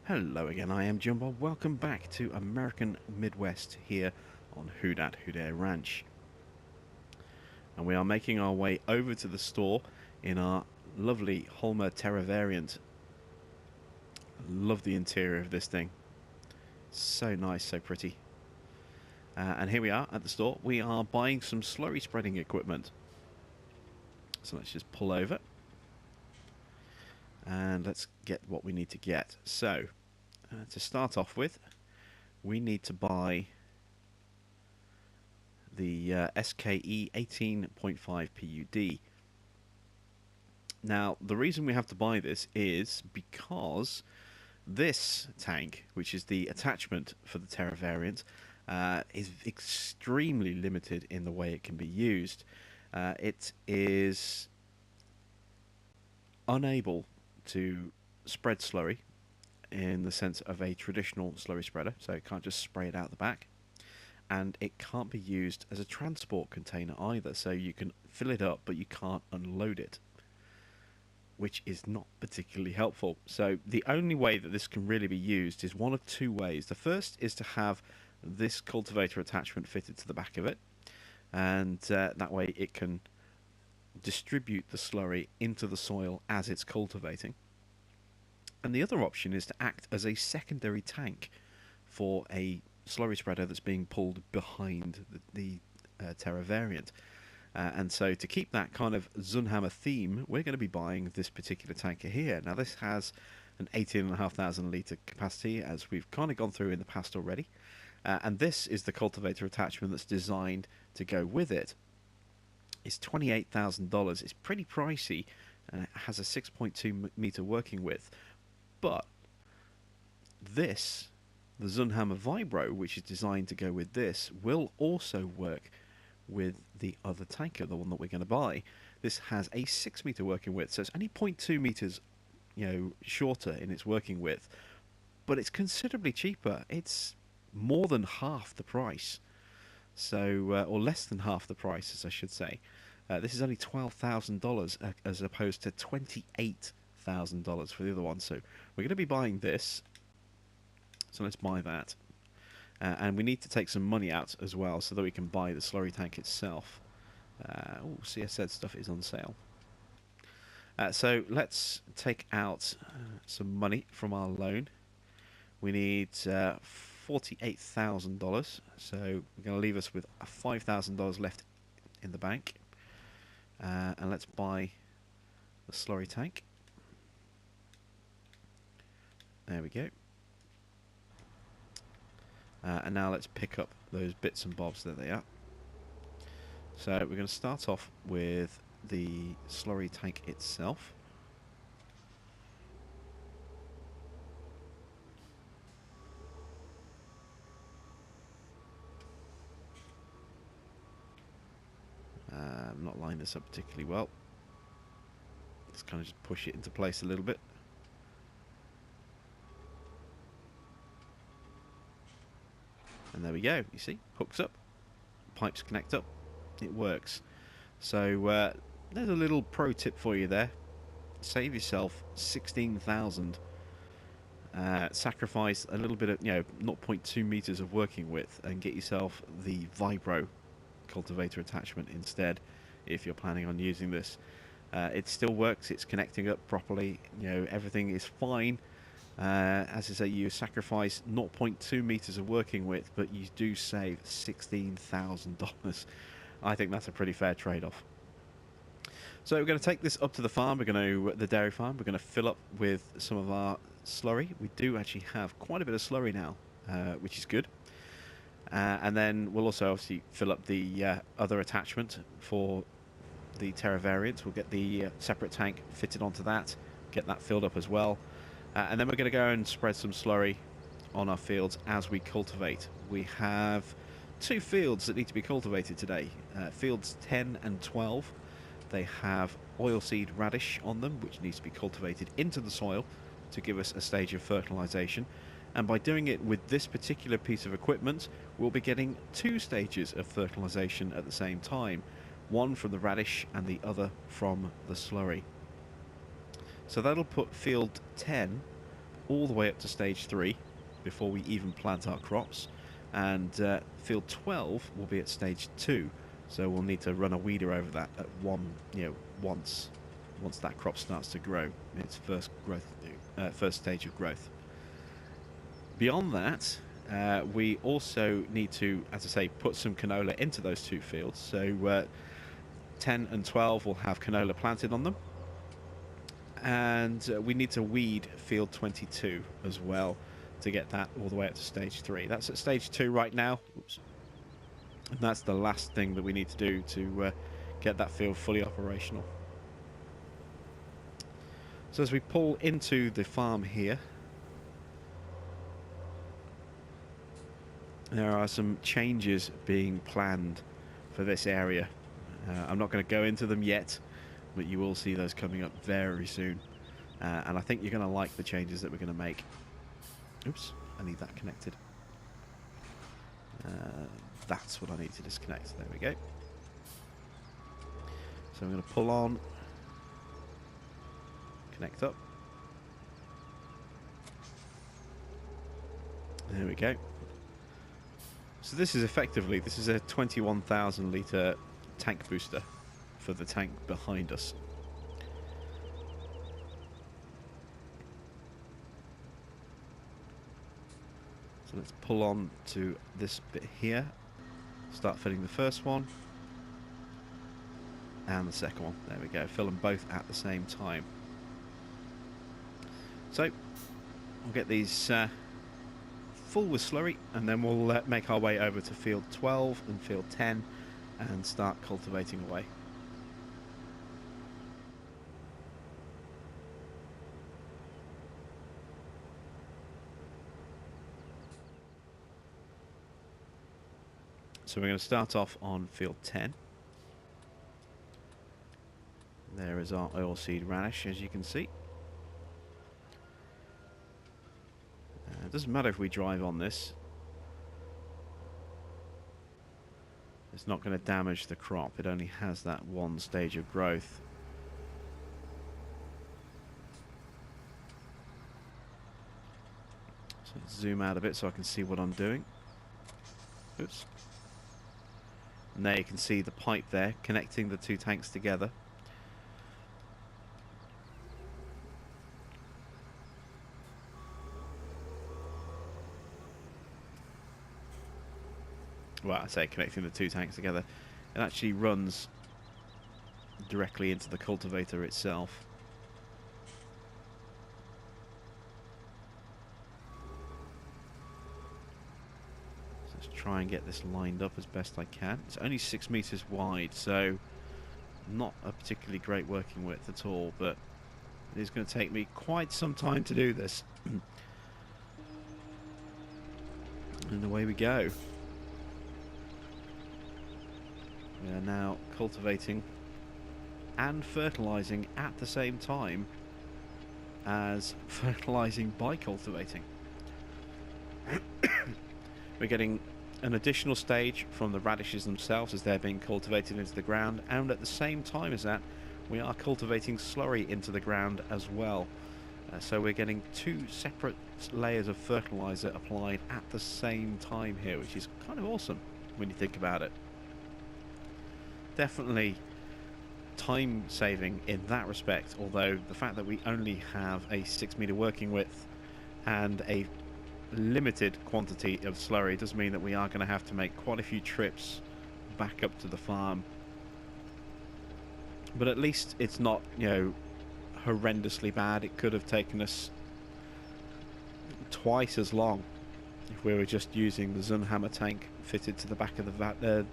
Hello again, I am Jumbo. Welcome back to American Midwest here on Houdat Houdet Ranch. And we are making our way over to the store in our lovely Holmer Terra Variant. Love the interior of this thing. So nice, so pretty. And here we are at the store. We are buying some slurry spreading equipment. So let's just pull over. And let's get what we need to get. So, to start off with, we need to buy the SKE 18.5 PUD. Now, the reason we have to buy this is because this tank, which is the attachment for the Terra Variant, is extremely limited in the way it can be used. It is unable to spread slurry in the sense of a traditional slurry spreader, so it can't just spray it out the back. And it can't be used as a transport container either, so you can fill it up but you can't unload it, which is not particularly helpful. So the only way that this can really be used is one of two ways. The first is to have this cultivator attachment fitted to the back of it, and that way it can distribute the slurry into the soil as it's cultivating. And the other option is to act as a secondary tank for a slurry spreader that's being pulled behind the Terra Variant. And so to keep that kind of Zunhammer theme, we're going to be buying this particular tanker here. Now this has an 18,500 litre capacity, as we've kind of gone through in the past already. And this is the cultivator attachment that's designed to go with it. It's $28,000. It's pretty pricey, and it has a 6.2 meter working width. But this, the Zunhammer Vibro, which is designed to go with this, will also work with the other tanker, the one that we're going to buy. This has a 6 meter working width, so it's only 0.2 meters, shorter in its working width, but it's considerably cheaper. It's more than half the price. So, or less than half the price, as I should say. This is only $12,000 as opposed to $28,000 for the other one. So we're going to be buying this. So let's buy that. And we need to take some money out as well so that we can buy the slurry tank itself. Oh, see, I said stuff is on sale. So let's take out some money from our loan. We need $48,000, so we're going to leave us with $5,000 left in the bank, and let's buy the slurry tank. There we go. And now let's pick up those bits and bobs. There they are. So we're going to start off with the slurry tank itself. I'm not lining this up particularly well. Let's kind of just push it into place a little bit. And there we go, you see, hooks up, pipes connect up, it works. So there's a little pro tip for you there. Save yourself 16,000. Sacrifice a little bit of, 0.2 meters of working width and get yourself the Vibro cultivator attachment instead if you're planning on using this. It still works, it's connecting up properly, everything is fine. As I say, you sacrifice 0.2 meters of working width, but you do save $16,000. I think that's a pretty fair trade-off. So we're going to take this up to the farm. We're going to the dairy farm. We're going to fill up with some of our slurry. We do actually have quite a bit of slurry now, which is good. And then we'll also obviously fill up the other attachment for the Terra Variant. We'll get the separate tank fitted onto that, get that filled up as well. And then we're going to go and spread some slurry on our fields as we cultivate. We have 2 fields that need to be cultivated today. Fields 10 and 12. They have oilseed radish on them, which needs to be cultivated into the soil to give us a stage of fertilization. And by doing it with this particular piece of equipment, we'll be getting 2 stages of fertilization at the same time. One from the radish and the other from the slurry. So that'll put field 10 all the way up to stage 3 before we even plant our crops, and field 12 will be at stage 2. So we'll need to run a weeder over that at once that crop starts to grow in its first stage of growth. Beyond that, we also need to, as I say, put some canola into those 2 fields. So 10 and 12 will have canola planted on them. And we need to weed field 22 as well to get that all the way up to stage 3. That's at stage 2 right now. Oops. And that's the last thing that we need to do to get that field fully operational. So as we pull into the farm here, there are some changes being planned for this area. I'm not going to go into them yet, but you will see those coming up very soon. And I think you're going to like the changes that we're going to make. Oops, I need that connected. That's what I need to disconnect. There we go. So I'm going to pull on, connect up. There we go. So this is effectively, this is a 21,000 litre tank booster for the tank behind us. So let's pull on to this bit here, start filling the first one and the second one. There we go, fill them both at the same time. So we'll get these full with slurry, and then we'll make our way over to field 12 and field 10 and start cultivating away. So we're going to start off on field 10. There is our oilseed radish, as you can see. It doesn't matter if we drive on this. It's not going to damage the crop. It only has that one stage of growth. So let's zoom out a bit so I can see what I'm doing. Oops. And there you can see the pipe there connecting the 2 tanks together. Well, I say connecting the 2 tanks together. It actually runs directly into the cultivator itself. So let's try and get this lined up as best I can. It's only 6 meters wide, so not a particularly great working width at all, but it is going to take me quite some time to do this. And away we go. We are now cultivating and fertilizing at the same time as fertilizing by cultivating. We're getting an additional stage from the radishes themselves as they're being cultivated into the ground, and at the same time as that we are cultivating slurry into the ground as well. So we're getting 2 separate layers of fertilizer applied at the same time here, which is kind of awesome when you think about it. Definitely time saving in that respect, although the fact that we only have a 6 meter working width and a limited quantity of slurry does mean that we are going to have to make quite a few trips back up to the farm. But at least it's not, you know, horrendously bad. It could have taken us twice as long if we were just using the Zunhammer tank fitted to the back of the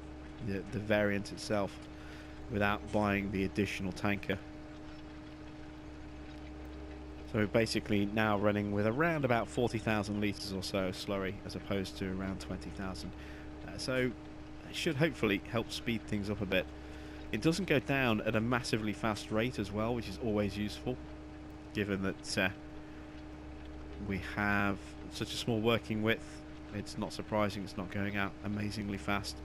variant itself without buying the additional tanker. So we're basically now running with around about 40,000 litres or so of slurry as opposed to around 20,000. So it should hopefully help speed things up a bit. It doesn't go down at a massively fast rate as well, which is always useful, given that we have such a small working width. It's not surprising it's not going out amazingly fast.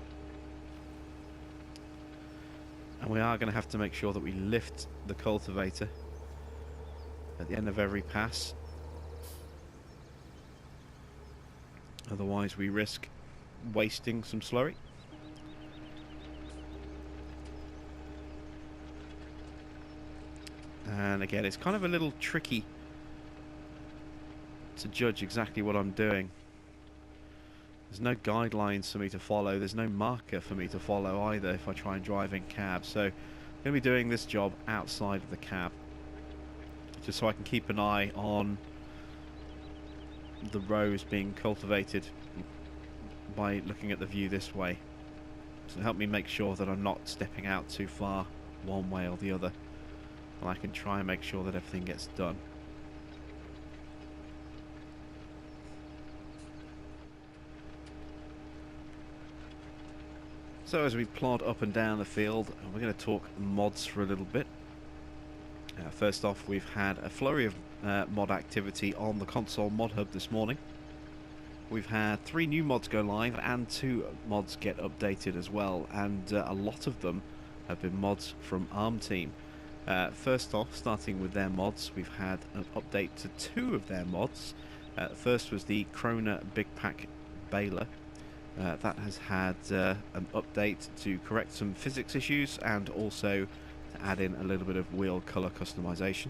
And we are going to have to make sure that we lift the cultivator at the end of every pass Otherwise we risk wasting some slurry. And again, it's kind of a little tricky to judge exactly what I'm doing. There's no guidelines for me to follow. There's no marker for me to follow either if I try and drive in cab. So I'm going to be doing this job outside of the cab, just so I can keep an eye on the rows being cultivated by looking at the view this way. So help me make sure that I'm not stepping out too far one way or the other, and I can try and make sure that everything gets done. So as we plod up and down the field, we're going to talk mods for a little bit. First off, we've had a flurry of mod activity on the console mod hub this morning. We've had 3 new mods go live and 2 mods get updated as well, and a lot of them have been mods from ARM team. First off, starting with their mods, we've had an update to 2 of their mods. First was the Krona Big Pack Baler. That has had an update to correct some physics issues and also to add in a little bit of wheel colour customization.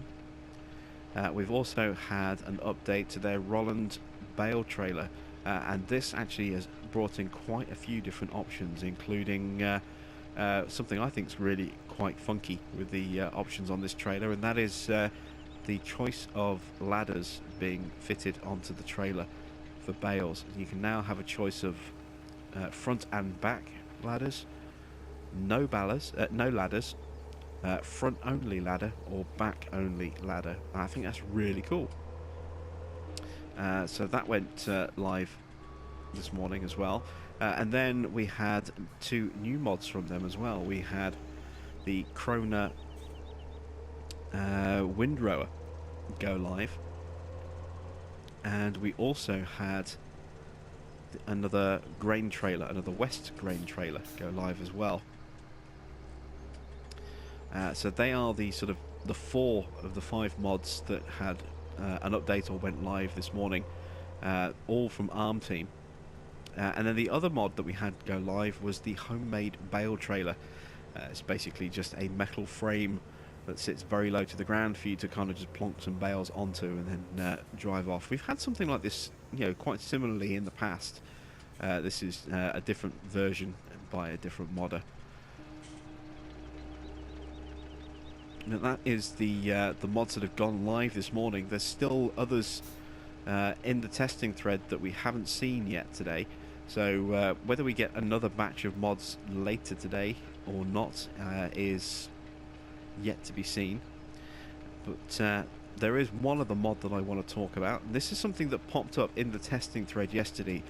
We've also had an update to their Roland bale trailer, and this actually has brought in quite a few different options, including something I think is really quite funky with the options on this trailer, and that is the choice of ladders being fitted onto the trailer for bales. You can now have a choice of front and back ladders, no ladders, front only ladder, or back only ladder. And I think that's really cool. So that went live this morning as well, and then we had 2 new mods from them as well. We had the Krona windrower go live, and we also had another grain trailer, another West grain trailer go live as well. So they are the sort of the 4 of the 5 mods that had an update or went live this morning, all from ARM team. And then the other mod that we had go live was the homemade bale trailer. It's basically just a metal frame that sits very low to the ground for you to kind of just plonk some bales onto and then drive off. We've had something like this, you know, quite similarly in the past. This is a different version by a different modder. Now that is the mods that have gone live this morning. There's still others in the testing thread that we haven't seen yet today. So whether we get another batch of mods later today or not is yet to be seen. But there is one other mod that I want to talk about. This is something that popped up in the testing thread yesterday,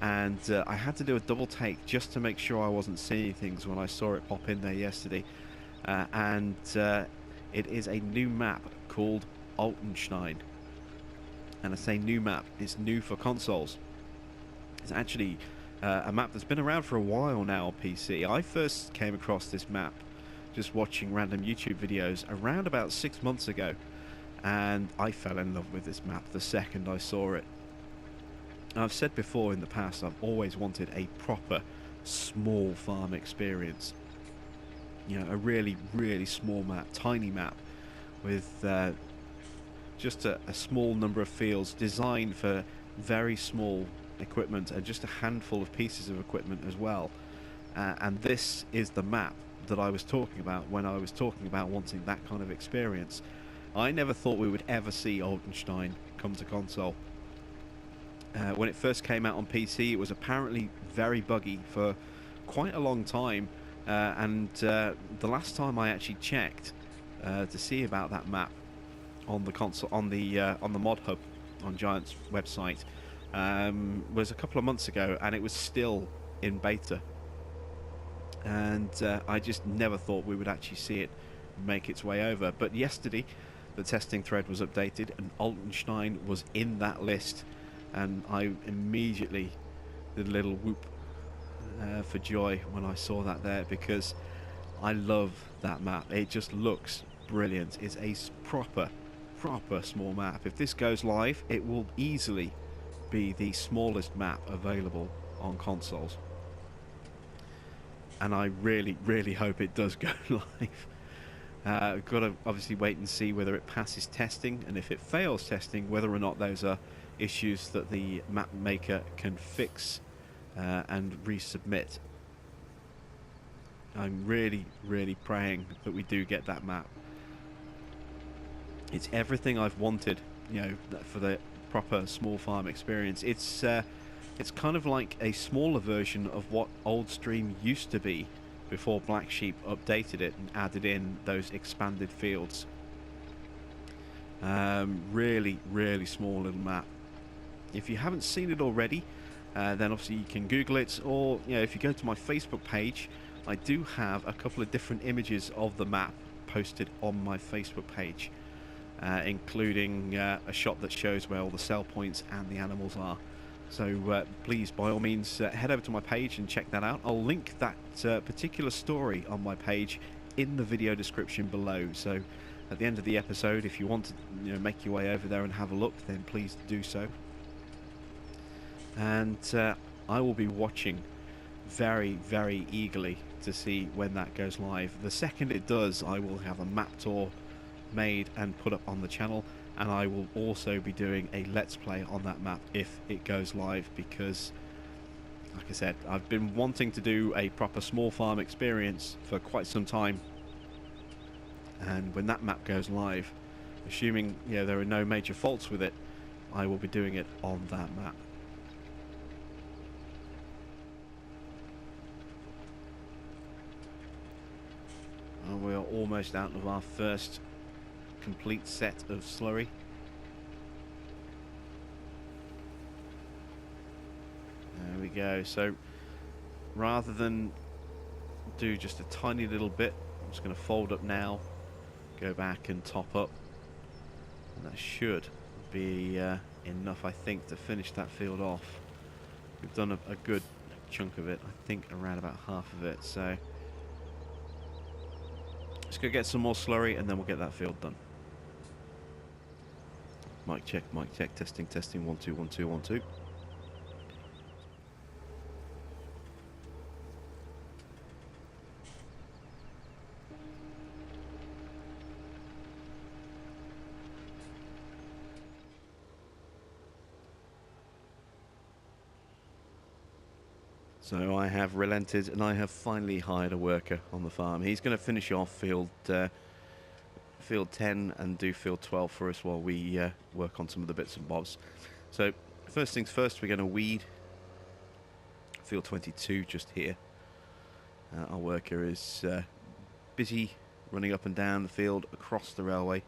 and I had to do a double take just to make sure I wasn't seeing things when I saw it pop in there yesterday. And it is a new map called Altenstein. And I say new map, it's new for consoles. It's actually a map that's been around for a while now on PC. I first came across this map just watching random YouTube videos around about 6 months ago, and I fell in love with this map the second I saw it. I've said before in the past, I've always wanted a proper small farm experience. You know, a really, really small map, tiny map, with just a small number of fields designed for very small equipment and just a handful of pieces of equipment as well. And this is the map that I was talking about when I was talking about wanting that kind of experience. I never thought we would ever see Altenstein come to console. When it first came out on PC, it was apparently very buggy for quite a long time, and the last time I actually checked to see about that map on the console, on the mod hub on Giant's website, was a couple of months ago, and it was still in beta. And I just never thought we would actually see it make its way over. But yesterday, the testing thread was updated, and Altenstein was in that list, and I immediately did a little whoop for joy when I saw that there, because I love that map. It just looks brilliant. It's a proper small map. If this goes live, it will easily be the smallest map available on consoles. And I really, really hope it does go live. I've got to obviously wait and see whether it passes testing, and if it fails testing, whether or not those are issues that the map maker can fix and resubmit. I'm really, really praying that we do get that map. It's everything I've wanted, you know, for the proper small farm experience. It's kind of like a smaller version of what Old Stream used to be before Black Sheep updated it and added in those expanded fields. Really, really small little map. If you haven't seen it already, then obviously you can Google it, or you know, if you go to my Facebook page, I do have a couple of different images of the map posted on my Facebook page, including a shot that shows where all the sell points and the animals are. So please, by all means, head over to my page and check that out. I'll link that particular story on my page in the video description below. So at the end of the episode, if you want to, you know, make your way over there and have a look, then please do so. And I will be watching very, very eagerly to see when that goes live. The second it does, I will have a map tour made and put up on the channel, and I will also be doing a let's play on that map if it goes live, because like I said, I've been wanting to do a proper small farm experience for quite some time, and when that map goes live, assuming, you know, there are no major faults with it, I will be doing it on that map. And we are almost out of our first complete set of slurry. There we go. So rather than do just a tiny little bit, I'm just going to fold up now, go back and top up, and that should be enough, I think, to finish that field off. We've done a good chunk of it, I think around about half of it, so let's go get some more slurry and then we'll get that field done. Mic check, testing, testing, 1 2 1 2 1 2. So I have relented and I have finally hired a worker on the farm. He's going to finish off field 10 and do field 12 for us while we work on some of the bits and bobs. So first things first, we're going to weed field 22 just here. Our worker is busy running up and down the field across the railway.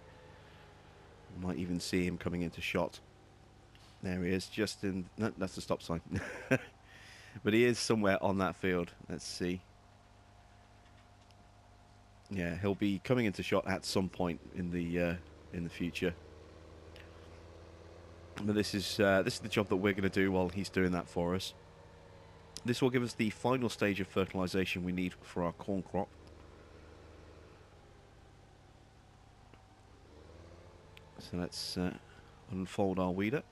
You might even see him coming into shot. There he is, just in... No, that's the stop sign. But he is somewhere on that field. Let's see. Yeah, he'll be coming into shot at some point in the future. But this is the job that we're going to do while he's doing that for us. This will give us the final stage of fertilization we need for our corn crop. So let's unfold our weeder.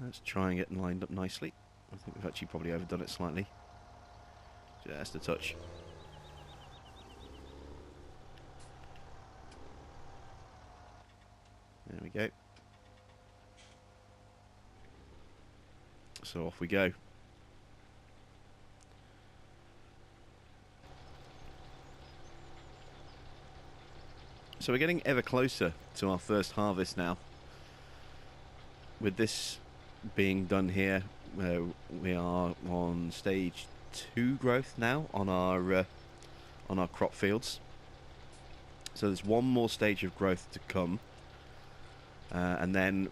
Let's try and get lined up nicely. I think we've actually probably overdone it slightly. Just a touch. There we go. So off we go. So we're getting ever closer to our first harvest now. With this being done here, we are on stage 2 growth now on our crop fields. So there's one more stage of growth to come, and then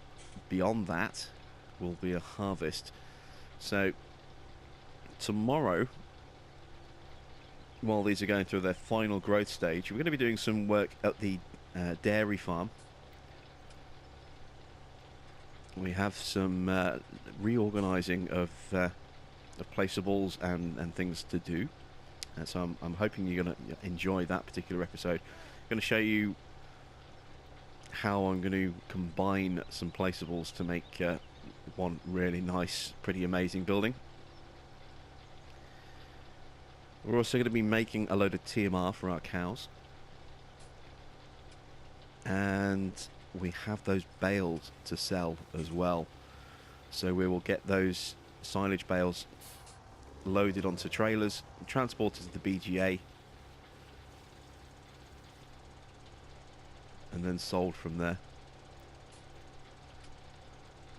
beyond that will be a harvest. So tomorrow, while these are going through their final growth stage, we're going to be doing some work at the dairy farm. We have some reorganizing of of placeables and things to do. So I'm hoping you're going to enjoy that particular episode. I'm going to show you how I'm going to combine some placeables to make one really nice, pretty amazing building. We're also going to be making a load of TMR for our cows. And we have those bales to sell as well. So we will get those silage bales loaded onto trailers, transported to the BGA, and then sold from there.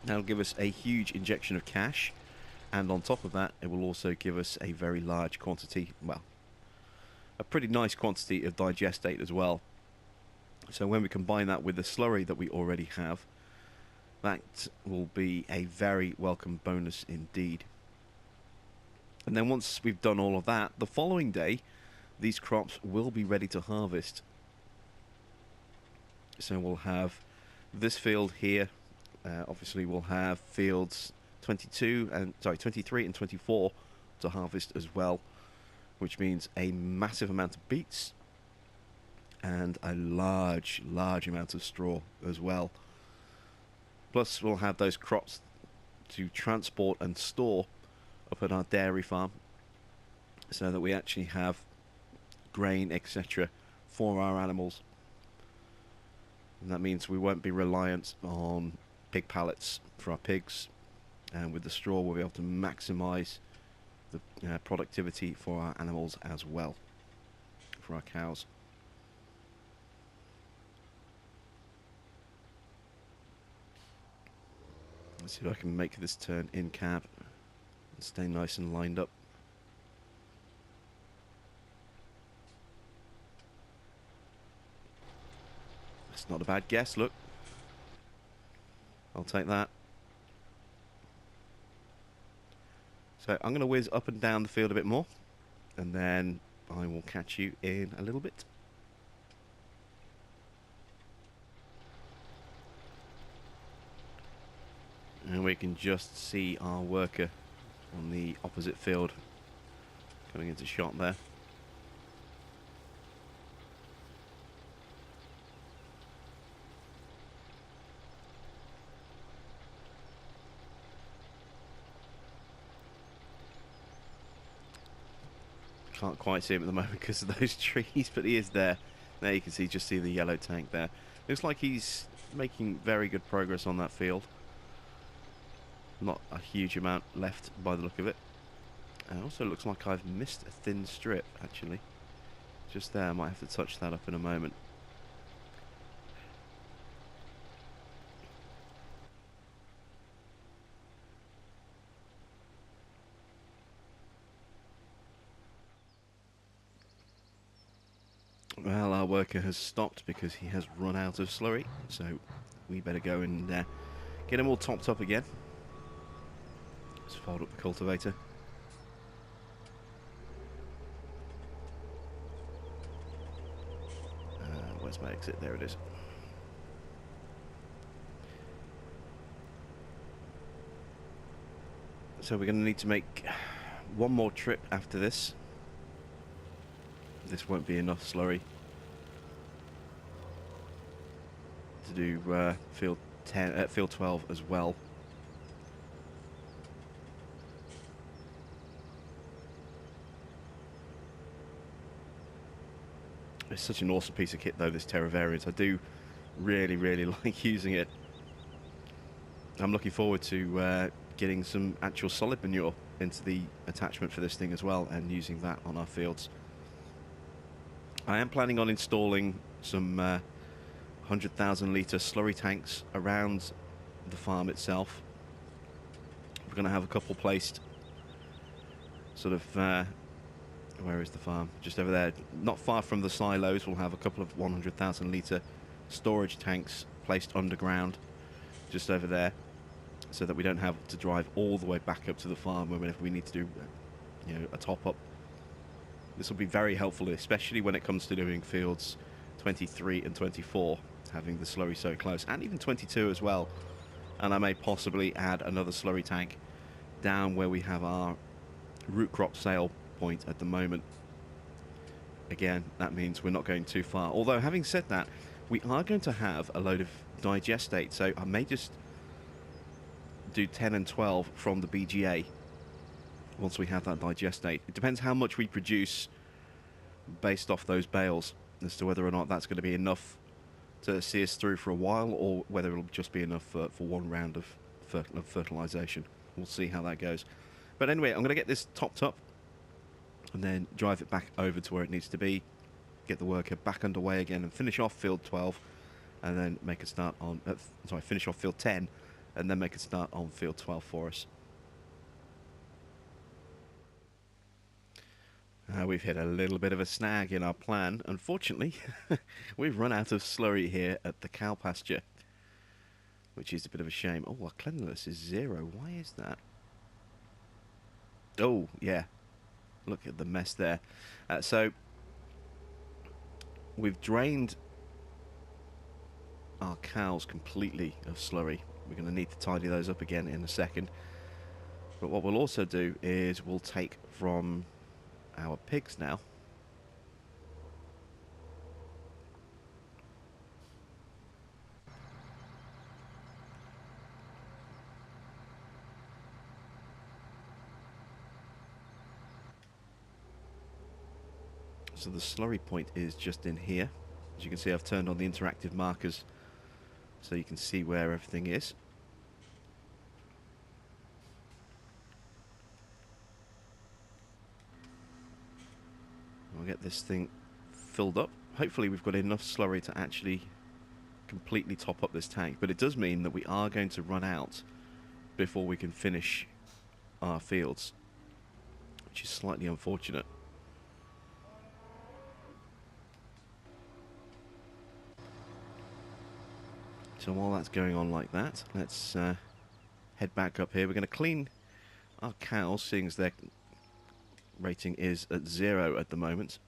That'll give us a huge injection of cash, and on top of that it will also give us a very large quantity, well, a pretty nice quantity of digestate as well. So when we combine that with the slurry that we already have, that will be a very welcome bonus indeed. And then once we've done all of that, the following day these crops will be ready to harvest. So we'll have this field here. Obviously we'll have fields 23 and 24 to harvest as well, which means a massive amount of beets and a large amount of straw as well. Plus we'll have those crops to transport and store up at our dairy farm, so that we actually have grain, etc., for our animals. And that means we won't be reliant on pig pallets for our pigs, and with the straw we'll be able to maximise the productivity for our animals as well, for our cows. Let's see if I can make this turn in cab and stay nice and lined up. That's not a bad guess, look. I'll take that. So I'm going to whiz up and down the field a bit more, and then I will catch you in a little bit. And we can just see our worker on the opposite field coming into shot there. Can't quite see him at the moment because of those trees, but he is there. There you can just see the yellow tank there. Looks like he's making very good progress on that field. Not a huge amount left by the look of it. And also looks like I've missed a thin strip, actually. Just there, I might have to touch that up in a moment. Well, our worker has stopped because he has run out of slurry, so we better go and get him all topped up again. Let's fold up the cultivator. Where's my exit? There it is. So we're going to need to make one more trip after this. This won't be enough slurry to do field 12 as well. It's such an awesome piece of kit though, this Terra Variant. I do really like using it. I'm looking forward to getting some actual solid manure into the attachment for this thing as well, and using that on our fields. I am planning on installing some 100,000 litre slurry tanks around the farm itself. We're going to have a couple placed sort of where is the farm? Just over there, not far from the silos. We'll have a couple of 100,000 litre storage tanks placed underground just over there, so that we don't have to drive all the way back up to the farm whenever we need to do a top up. This will be very helpful, especially when it comes to doing fields 23 and 24, having the slurry so close, and even 22 as well. And I may possibly add another slurry tank down where we have our root crop sale point at the moment. Again, that means we're not going too far. Although, having said that, we are going to have a load of digestate, so I may just do 10 and 12 from the BGA once we have that digestate. It depends how much we produce based off those bales as to whether or not that's going to be enough to see us through for a while, or whether it'll just be enough for one round of fertilization. We'll see how that goes. But anyway, I'm going to get this topped up and then drive it back over to where it needs to be, get the worker back underway again, and finish off field 12, and then make a start on finish off field 10, and then make a start on field 12 for us. We've hit a little bit of a snag in our plan. Unfortunately, we've run out of slurry here at the cow pasture, which is a bit of a shame. Oh, our cleanliness is 0. Why is that? Oh, yeah. Look at the mess there. So, we've drained our cows completely of slurry. We're going to need to tidy those up again in a second. But what we'll also do is we'll take from our pigs now. So the slurry point is just in here. As you can see, I've turned on the interactive markers so you can see where everything is. We'll get this thing filled up. Hopefully we've got enough slurry to actually completely top up this tank, but it does mean that we are going to run out before we can finish our fields, which is slightly unfortunate. So while that's going on like that, let's head back up here. We're going to clean our cows, seeing as their rating is at 0 at the moment.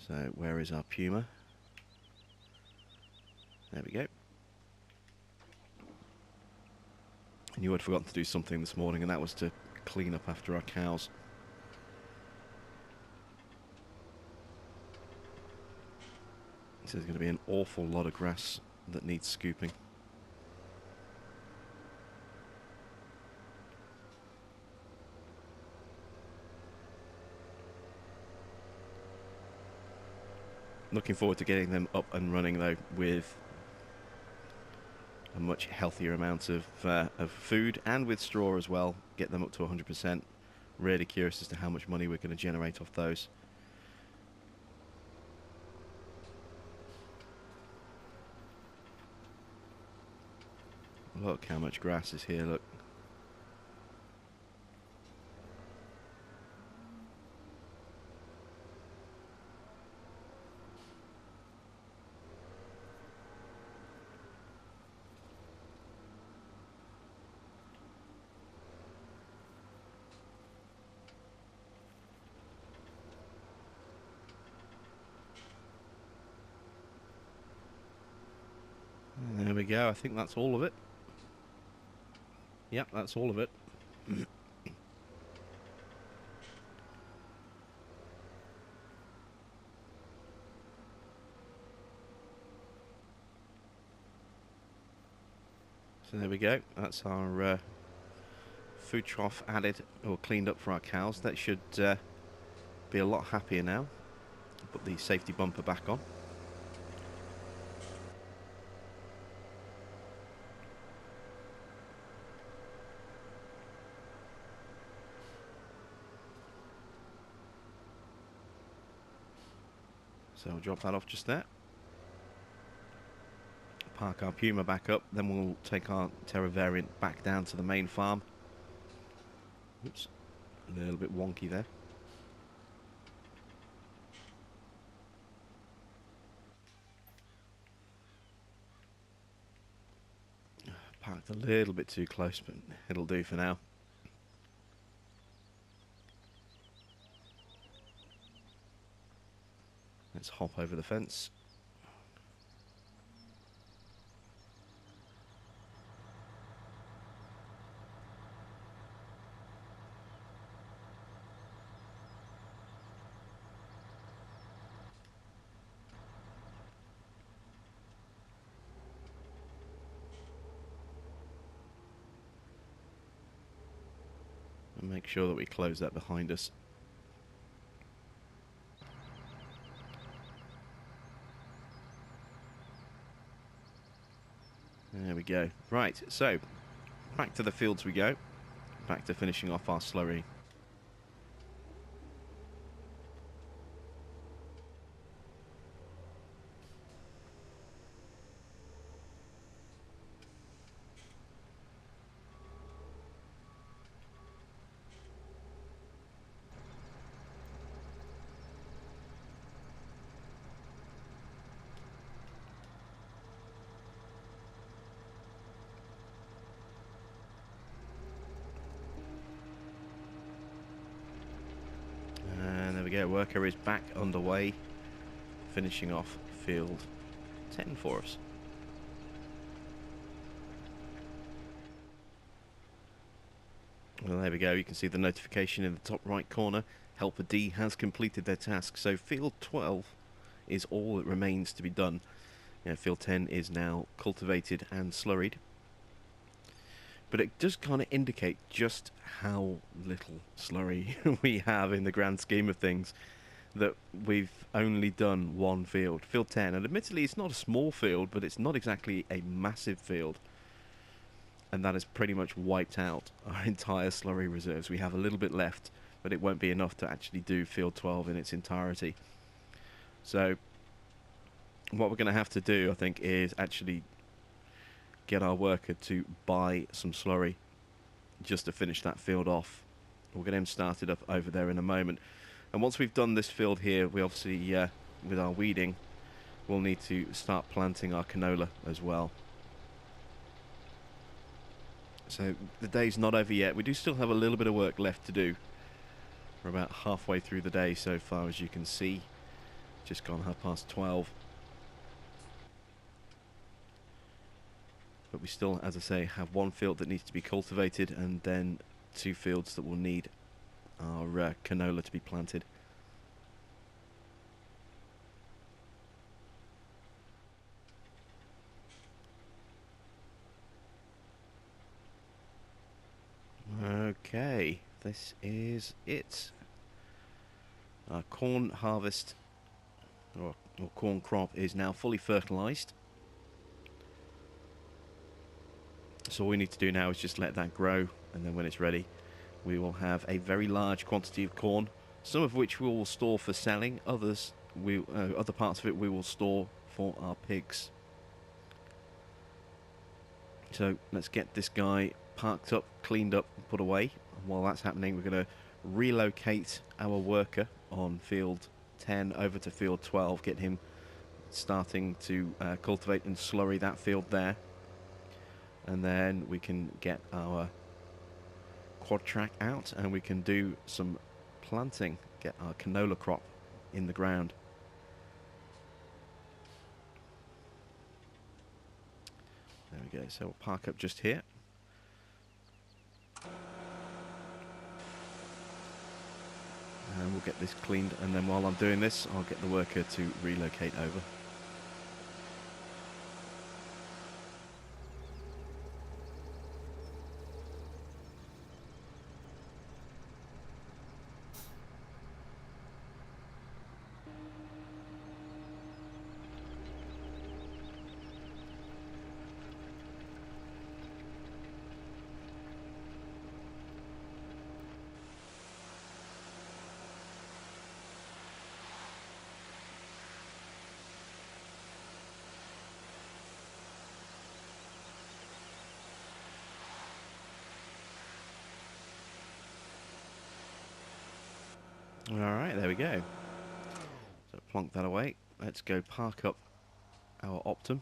So where is our Puma? There we go. I knew I'd forgotten to do something this morning, and that was to clean up after our cows. So there's going to be an awful lot of grass that needs scooping. Looking forward to getting them up and running, though, with a much healthier amount of food, and with straw as well. Get them up to 100%. Really curious as to how much money we're going to generate off those. Look how much grass is here, look. There we go, I think that's all of it. Yep, that's all of it. So there we go, that's our food trough added or cleaned up for our cows. That should be a lot happier now. Put the safety bumper back on. So we'll drop that off just there. Park our Puma back up, then we'll take our Terra Variant back down to the main farm. Oops, a little bit wonky there. Parked a little bit too close, but it'll do for now. Let's hop over the fence. and make sure that we close that behind us. There we go. Right, so back to the fields we go. Back to finishing off our slurry. And there we go, worker is back underway, finishing off field 10 for us. Well, there we go, you can see the notification in the top right corner. Helper D has completed their task, so field 12 is all that remains to be done. Field 10 is now cultivated and slurried. But it does kind of indicate just how little slurry we have in the grand scheme of things, that we've only done one field, field 10. And admittedly, it's not a small field, but it's not exactly a massive field. And that has pretty much wiped out our entire slurry reserves. We have a little bit left, but it won't be enough to actually do field 12 in its entirety. So what we're going to have to do, I think, is actually get our worker to buy some slurry just to finish that field off. We'll get him started up over there in a moment. And once we've done this field here, we obviously, with our weeding, we'll need to start planting our canola as well. So the day's not over yet. We do still have a little bit of work left to do. We're about halfway through the day so far, as you can see. Just gone 12:30. But we still, as I say, have one field that needs to be cultivated, and then 2 fields that will need our canola to be planted. Okay, this is it. Our corn harvest, or corn crop, is now fully fertilized. So all we need to do now is just let that grow, and then when it's ready, we will have a very large quantity of corn, some of which we will store for selling, other parts of it we will store for our pigs. So let's get this guy parked up, cleaned up, and put away. And while that's happening, we're going to relocate our worker on field 10 over to field 12, get him starting to cultivate and slurry that field there. And then we can get our quad track out and we can do some planting, get our canola crop in the ground. There we go, so we'll park up just here. And we'll get this cleaned, and then while I'm doing this, I'll get the worker to relocate over. Alright, there we go. So plonk that away. Let's go park up our Optum.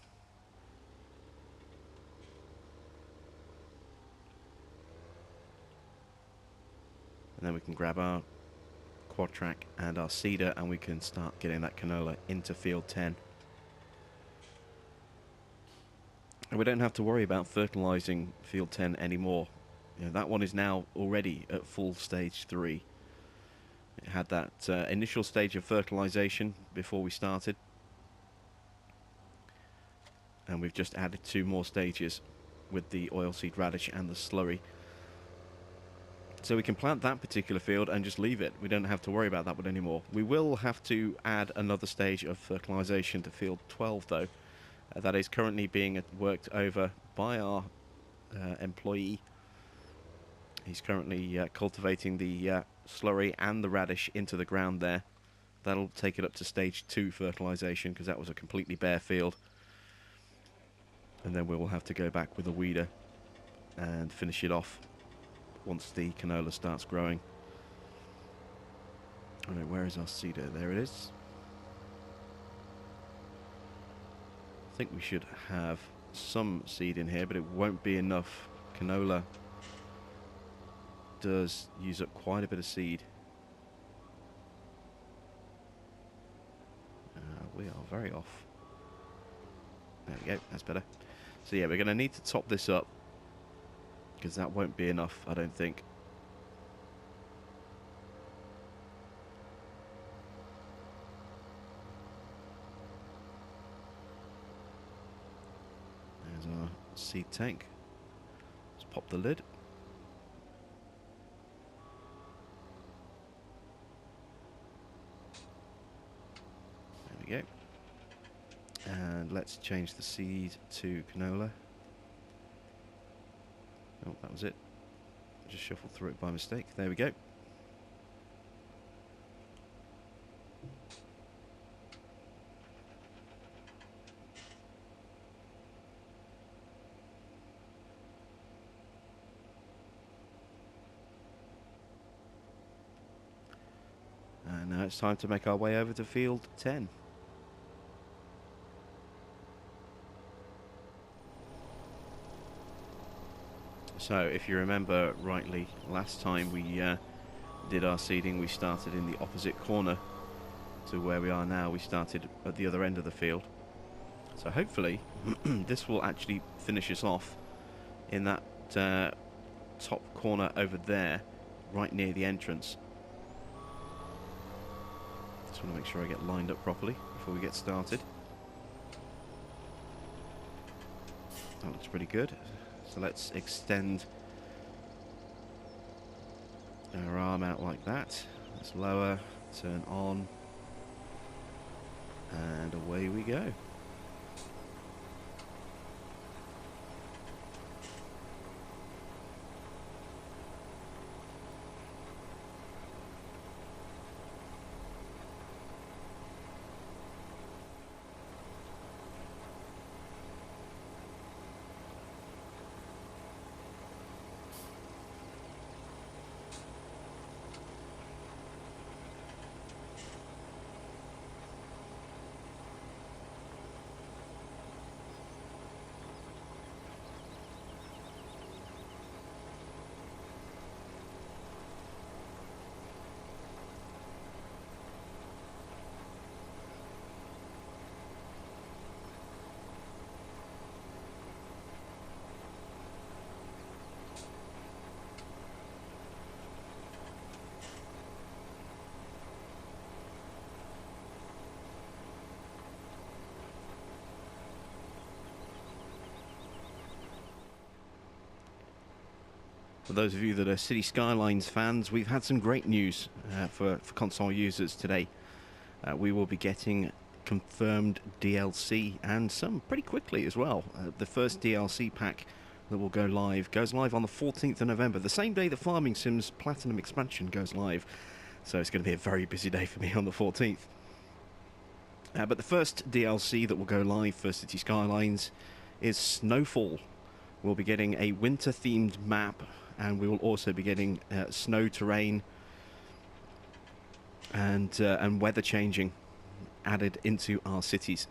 And then we can grab our quad track and our seeder, and we can start getting that canola into field 10. And we don't have to worry about fertilizing field 10 anymore. That one is now already at full stage 3. It had that initial stage of fertilization before we started, and we've just added 2 more stages with the oilseed radish and the slurry. So we can plant that particular field and just leave it. We don't have to worry about that one anymore. We will have to add another stage of fertilisation to field 12 though. That is currently being worked over by our employee. He's currently cultivating the slurry and the radish into the ground there. That'll take it up to stage 2 fertilisation because that was a completely bare field. And then we will have to go back with a weeder and finish it off once the canola starts growing. Alright, where is our seeder? There it is. I think we should have some seed in here, but it won't be enough. Canola does use up quite a bit of seed. We are very off. There we go, that's better. So yeah, we're going to need to top this up because that won't be enough, I don't think. There's our seed tank. Let's pop the lid. There we go. And let's change the seed to canola. Oh, that was it. Just shuffled through it by mistake. There we go. And now it's time to make our way over to field 10. So, if you remember rightly, last time we did our seeding, we started in the opposite corner to where we are now. We started at the other end of the field. So hopefully, this will actually finish us off in that top corner over there, right near the entrance. Just want to make sure I get lined up properly before we get started. That looks pretty good. So let's extend our arm out like that. Let's lower, turn on, and away we go. For those of you that are City Skylines fans, we've had some great news for console users today. We will be getting confirmed DLC, and some pretty quickly as well. The first DLC pack that will go live goes live on the 14th of November, the same day that Farming Sims Platinum Expansion goes live. So it's going to be a very busy day for me on the 14th. But the first DLC that will go live for City Skylines is Snowfall. We'll be getting a winter-themed map, and we will also be getting snow terrain and weather changing added into our cities,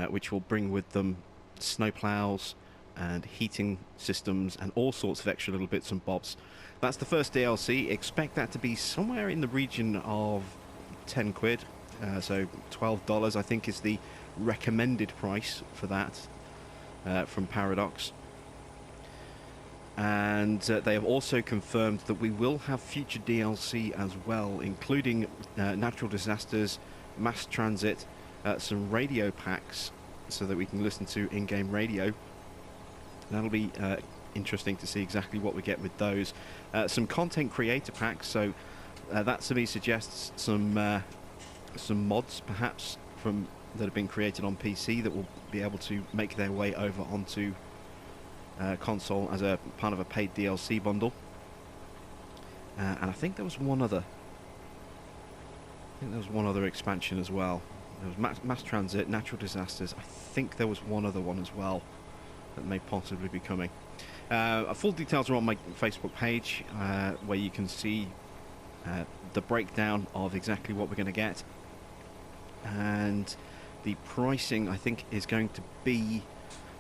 which will bring with them snowplows and heating systems and all sorts of extra little bits and bobs. That's the first DLC. Expect that to be somewhere in the region of 10 quid, so $12 I think is the recommended price for that from Paradox. And they have also confirmed that we will have future DLC as well, including natural disasters, mass transit, some radio packs so that we can listen to in-game radio. That'll be interesting to see exactly what we get with those. Some content creator packs, so that to me suggests some mods perhaps from that have been created on PC that will be able to make their way over onto console as a part of a paid DLC bundle. And I think there was one other. I think there was one other expansion as well. There was mass transit, natural disasters. I think there was one other one as well that may possibly be coming. Full details are on my Facebook page, where you can see the breakdown of exactly what we're going to get. And the pricing, I think, is going to be,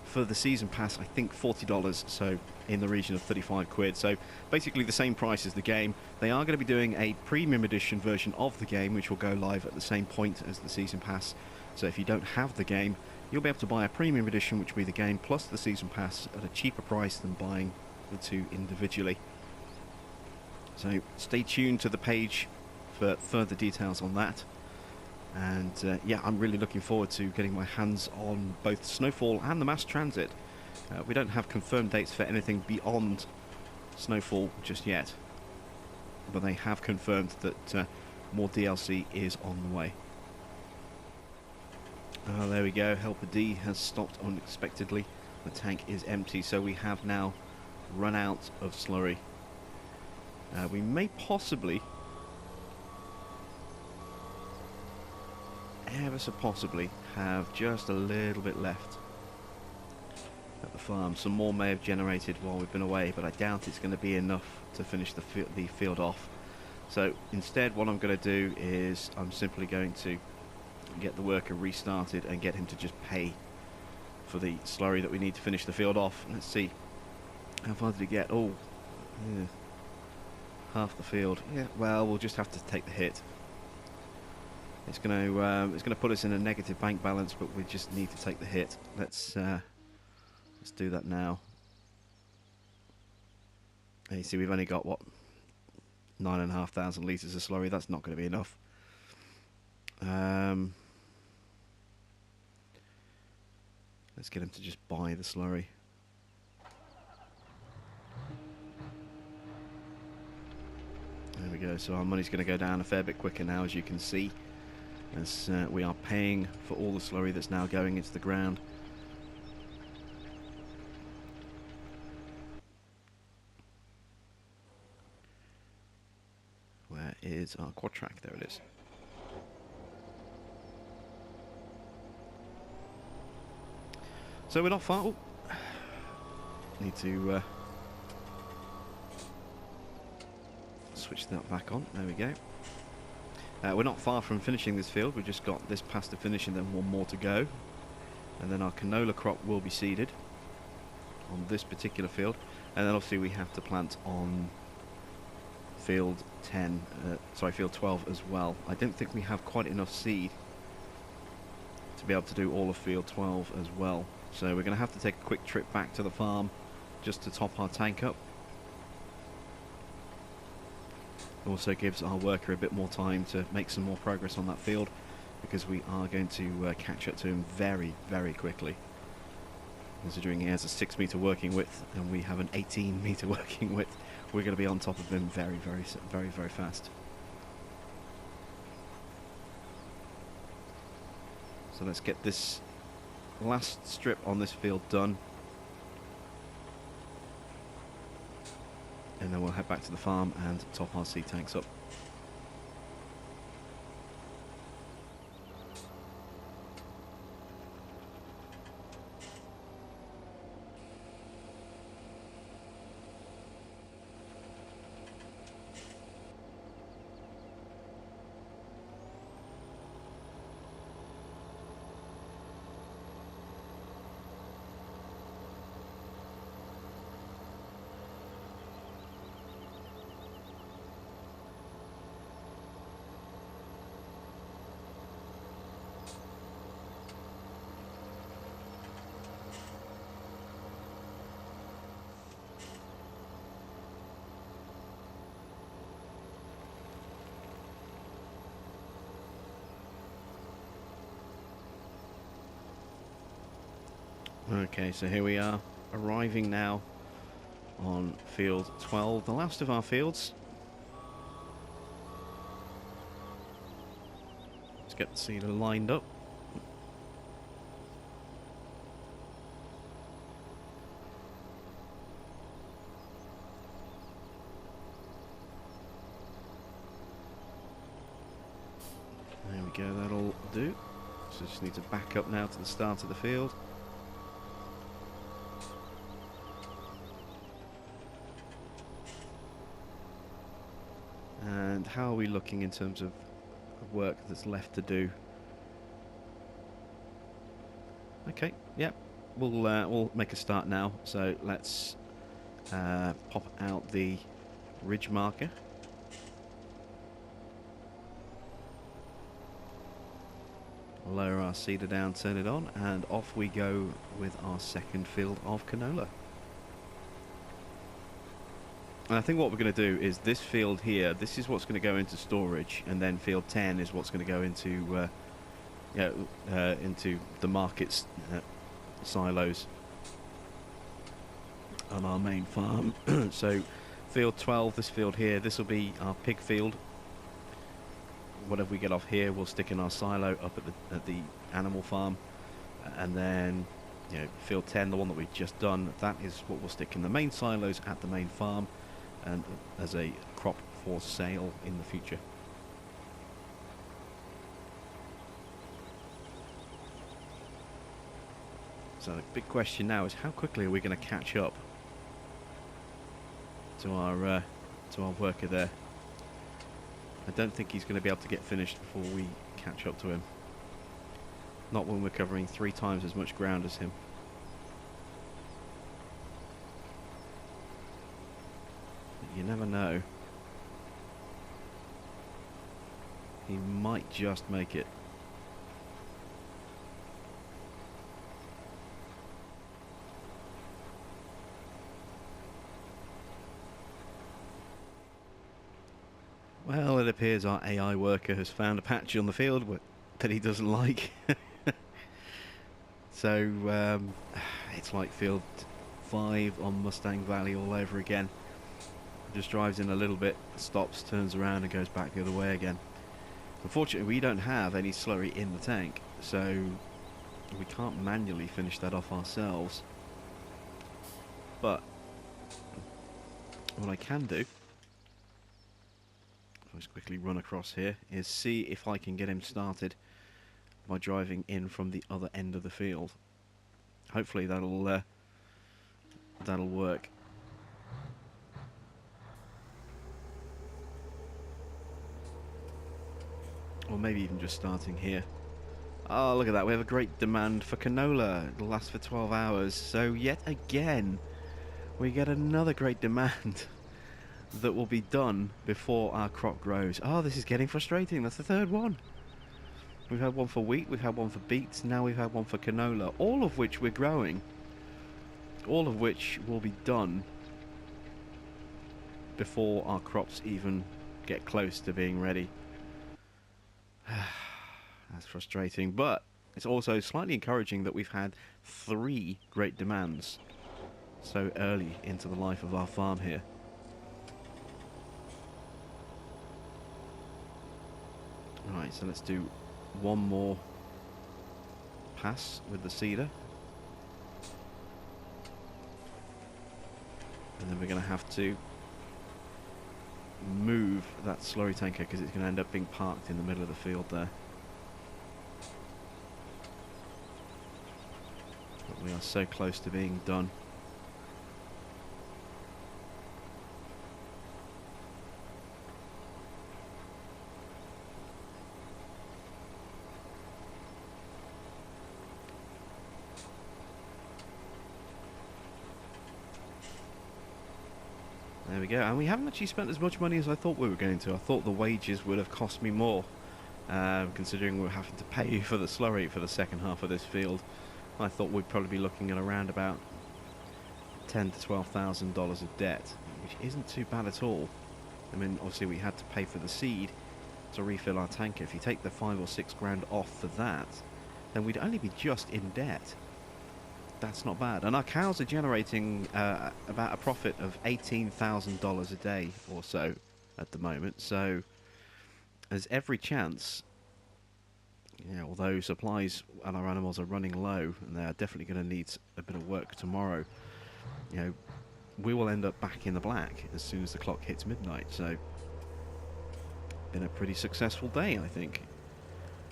for the season pass, I think $40, so in the region of 35 quid. So basically the same price as the game. They are going to be doing a premium edition version of the game, which will go live at the same point as the season pass. So if you don't have the game, you'll be able to buy a premium edition, which will be the game plus the season pass, at a cheaper price than buying the two individually. So stay tuned to the page for further details on that. And yeah, I'm really looking forward to getting my hands on both Snowfall and the mass transit. We don't have confirmed dates for anything beyond Snowfall just yet, but they have confirmed that more DLC is on the way. There we go, Helper D has stopped unexpectedly. The tank is empty, so we have now run out of slurry. We may possibly, ever so possibly, have just a little bit left at the farm. Some more may have generated while we've been away, but I doubt it's going to be enough to finish the field off. So instead what I'm going to do is I'm simply going to get the worker restarted and get him to just pay for the slurry that we need to finish the field off. Let's see, how far did he get? Oh, yeah, half the field. Yeah, well, we'll just have to take the hit. It's going to put us in a negative bank balance, but we just need to take the hit. Let's do that now. And you see, we've only got, what, 9,500 litres of slurry. That's not going to be enough. Let's get him to just buy the slurry. There we go. So our money's going to go down a fair bit quicker now, as you can see, as we are paying for all the slurry that's now going into the ground. Where is our quad track? There it is. So we're not far. Oh, need to switch that back on. There we go. We're not far from finishing this field. We've just got this past the finish and then one more to go. And then our canola crop will be seeded on this particular field. And then obviously we have to plant on field 12 as well. I don't think we have quite enough seed to be able to do all of field 12 as well. So we're going to have to take a quick trip back to the farm just to top our tank up. Also gives our worker a bit more time to make some more progress on that field, because we are going to catch up to him very, very quickly. Considering he has a 6 meter working width and we have an 18 meter working width, we're going to be on top of him very, very, very, very fast. So let's get this last strip on this field done, and then we'll head back to the farm and top our seed tanks up. Okay, so here we are, arriving now on field 12, the last of our fields. Let's get the seeder lined up. There we go, that'll do. So just need to back up now to the start of the field. And how are we looking in terms of work that's left to do? Okay, yep, we'll make a start now. So let's pop out the ridge marker. Lower our seeder down, turn it on, and off we go with our second field of canola. And I think what we're going to do is this field here, this is what's going to go into storage, and then field 10 is what's going to go into into the market's silos on our main farm. So field 12, this field here, this will be our pig field. Whatever we get off here, we'll stick in our silo up at the animal farm, and then field 10, the one that we've just done, that is what we'll stick in the main silos at the main farm, and as a crop for sale in the future. So the big question now is how quickly are we going to catch up to our worker there. I don't think he's going to be able to get finished before we catch up to him. Not when we're covering 3 times as much ground as him. But you never know. He might just make it. Well, it appears our AI worker has found a patch on the field that he doesn't like. So, it's like field 5 on Mustang Valley all over again. Just drives in a little bit, stops, turns around and goes back the other way again. Unfortunately, we don't have any slurry in the tank, so we can't manually finish that off ourselves. But what I can do, I'll just quickly run across here, is see if I can get him started by driving in from the other end of the field. Hopefully that'll work. Or maybe even just starting here. Oh, look at that, we have a great demand for canola. It'll last for 12 hours. So yet again, we get another great demand that will be done before our crop grows. Oh, this is getting frustrating. That's the third one. We've had one for wheat, we've had one for beets, now we've had one for canola, all of which we're growing. All of which will be done before our crops even get close to being ready. That's frustrating, but it's also slightly encouraging that we've had 3 great demands so early into the life of our farm here. Right, so let's do one more pass with the seeder. And then we're going to have to move that slurry tanker because it's going to end up being parked in the middle of the field there. But we are so close to being done. There we go, and we haven't actually spent as much money as I thought we were going to. I thought the wages would have cost me more, considering we're having to pay for the slurry for the second half of this field. I thought we'd probably be looking at around about $10,000 to $12,000 of debt, which isn't too bad at all. I mean, obviously we had to pay for the seed to refill our tanker. If you take the 5 or 6 grand off for that, then we'd only be just in debt. That's not bad. And our cows are generating about a profit of $18,000 a day or so at the moment. So there's every chance, although supplies and our animals are running low, and they are definitely going to need a bit of work tomorrow, we will end up back in the black as soon as the clock hits midnight. So been a pretty successful day, I think.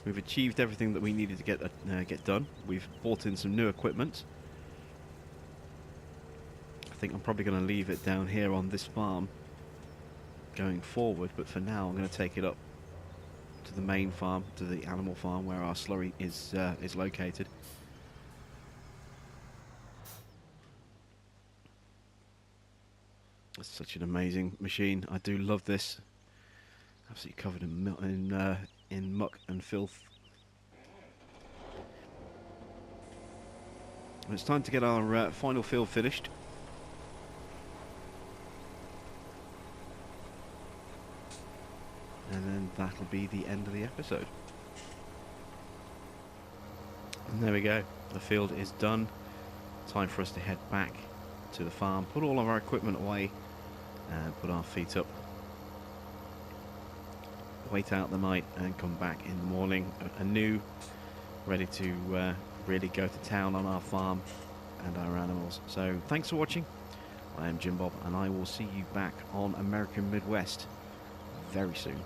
We've achieved everything that we needed to get done. We've bought in some new equipment. I think I'm probably going to leave it down here on this farm going forward, but for now I'm going to take it up to the main farm, to the animal farm where our slurry is located. It's such an amazing machine. I do love this. Absolutely covered in muck and filth. It's time to get our final field finished. And then that'll be the end of the episode. And there we go. The field is done. Time for us to head back to the farm, put all of our equipment away, and put our feet up. Wait out the night and come back in the morning anew, ready to really go to town on our farm and our animals. So thanks for watching. I am Jim Bob, and I will see you back on American Midwest very soon.